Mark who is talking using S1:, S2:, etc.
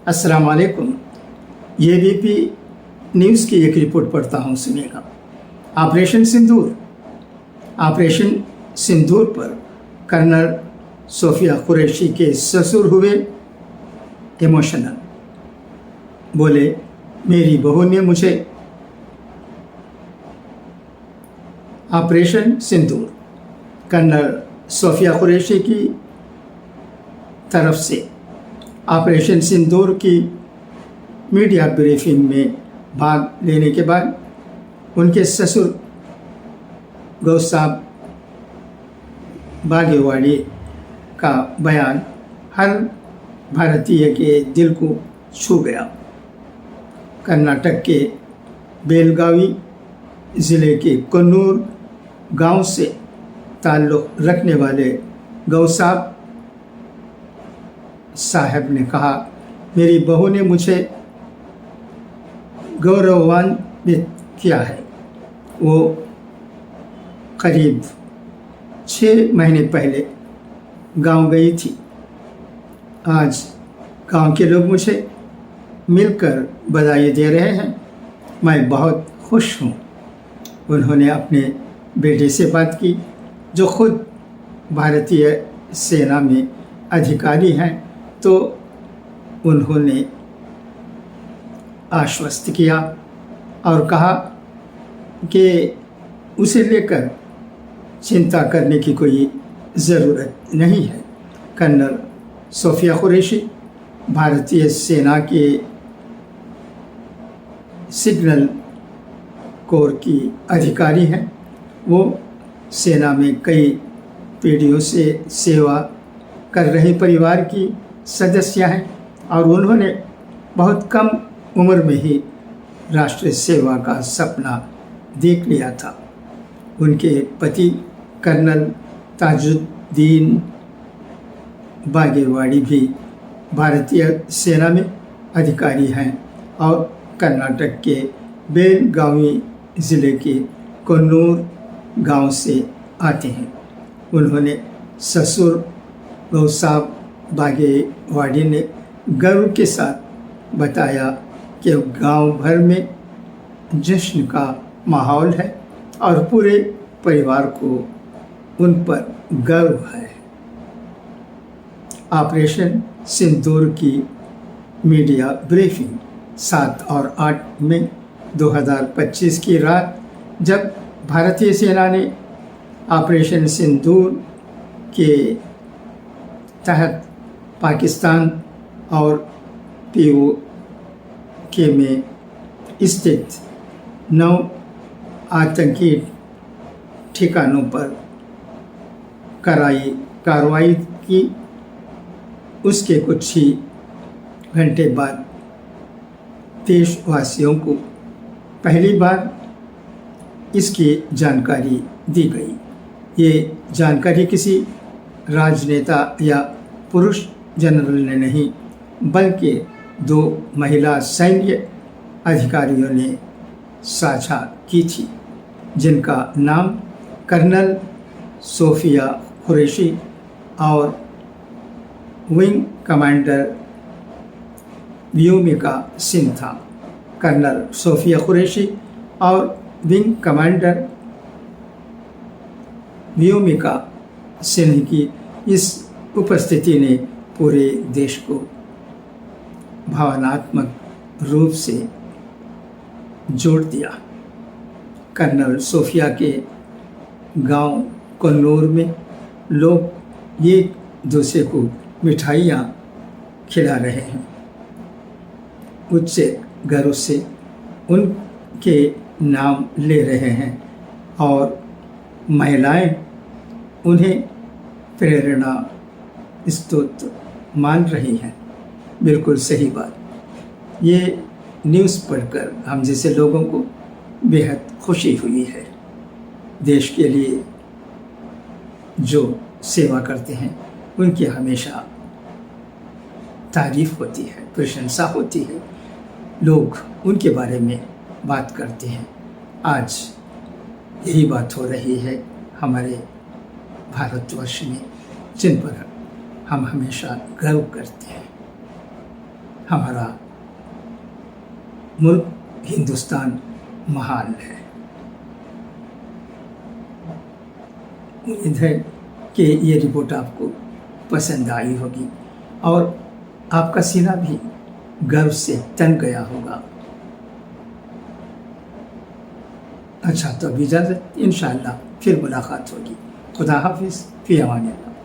S1: अस्सलाम वालेकुम। ABP news की एक रिपोर्ट पढ़ता हूँ, सुनिएगा। ऑपरेशन सिंदूर पर कर्नल सोफिया कुरैशी के ससुर हुए इमोशनल। बोले, मेरी बहू ने मुझे। ऑपरेशन सिंदूर कर्नल सोफिया कुरैशी की तरफ से ऑपरेशन सिंदूर की मीडिया ब्रीफिंग में भाग लेने के बाद उनके ससुर गौसाब बागेवाड़ी का बयान हर भारतीय के दिल को छू गया। कर्नाटक के बेलगावी ज़िले के कन्नूर गांव से ताल्लुक़ रखने वाले गौसाब साहब ने कहा, मेरी बहू ने मुझे गौरवान्वित किया है। वो करीब 6 महीने पहले गांव गई थी। आज गांव के लोग मुझे मिलकर बधाई दे रहे हैं। मैं बहुत खुश हूँ। उन्होंने अपने बेटे से बात की, जो खुद भारतीय सेना में अधिकारी हैं, तो उन्होंने आश्वस्त किया और कहा कि उसे लेकर चिंता करने की कोई ज़रूरत नहीं है। कर्नल सोफिया कुरैशी भारतीय सेना के सिग्नल कोर की अधिकारी हैं। वो सेना में कई पीढ़ियों से सेवा कर रहे परिवार की सदस्य हैं और उन्होंने बहुत कम उम्र में ही राष्ट्र सेवा का सपना देख लिया था। उनके पति कर्नल ताजुद्दीन बागेवाड़ी भी भारतीय सेना में अधिकारी हैं और कर्नाटक के बेलगावी ज़िले के कन्नूर गांव से आते हैं। उन्होंने ससुर गौसाब बागेवाड़ी ने गर्व के साथ बताया कि गांव भर में जश्न का माहौल है और पूरे परिवार को उन पर गर्व है। ऑपरेशन सिंदूर की मीडिया ब्रीफिंग 7 और 8 मई 2025 की रात, जब भारतीय सेना ने ऑपरेशन सिंदूर के तहत पाकिस्तान और POK में स्थित 9 आतंकी ठिकानों पर कार्रवाई की, उसके कुछ ही घंटे बाद देशवासियों को पहली बार इसकी जानकारी दी गई। ये जानकारी किसी राजनेता या पुरुष जनरल ने नहीं, बल्कि 2 महिला सैन्य अधिकारियों ने साझा की थी, जिनका नाम कर्नल सोफिया कुरैशी और विंग कमांडर व्योमिका सिंह था। कर्नल सोफिया कुरैशी और विंग कमांडर व्योमिका सिंह की इस उपस्थिति ने पूरे देश को भावनात्मक रूप से जोड़ दिया। कर्नल सोफिया के गांव कन्नूर में लोग एक दूसरे को मिठाइयाँ खिला रहे हैं। उच्च गर्व से उनके नाम ले रहे हैं और महिलाएं उन्हें प्रेरणा स्रोत मान रही हैं। बिल्कुल सही बात। ये न्यूज़ पढ़कर हम जैसे लोगों को बेहद खुशी हुई है। देश के लिए जो सेवा करते हैं उनकी हमेशा तारीफ़ होती है, प्रशंसा होती है, लोग उनके बारे में बात करते हैं। आज यही बात हो रही है हमारे भारतवर्ष में, जिन पर हम हमेशा गर्व करते हैं। हमारा मुल्क हिंदुस्तान महान है। उम्मीद है कि ये रिपोर्ट आपको पसंद आई होगी और आपका सीना भी गर्व से तन गया होगा। अच्छा, तो अब इजाज़त, इंशाअल्लाह फिर मुलाकात होगी। खुदा हाफिज़, फ़ी अमानिल्लाह।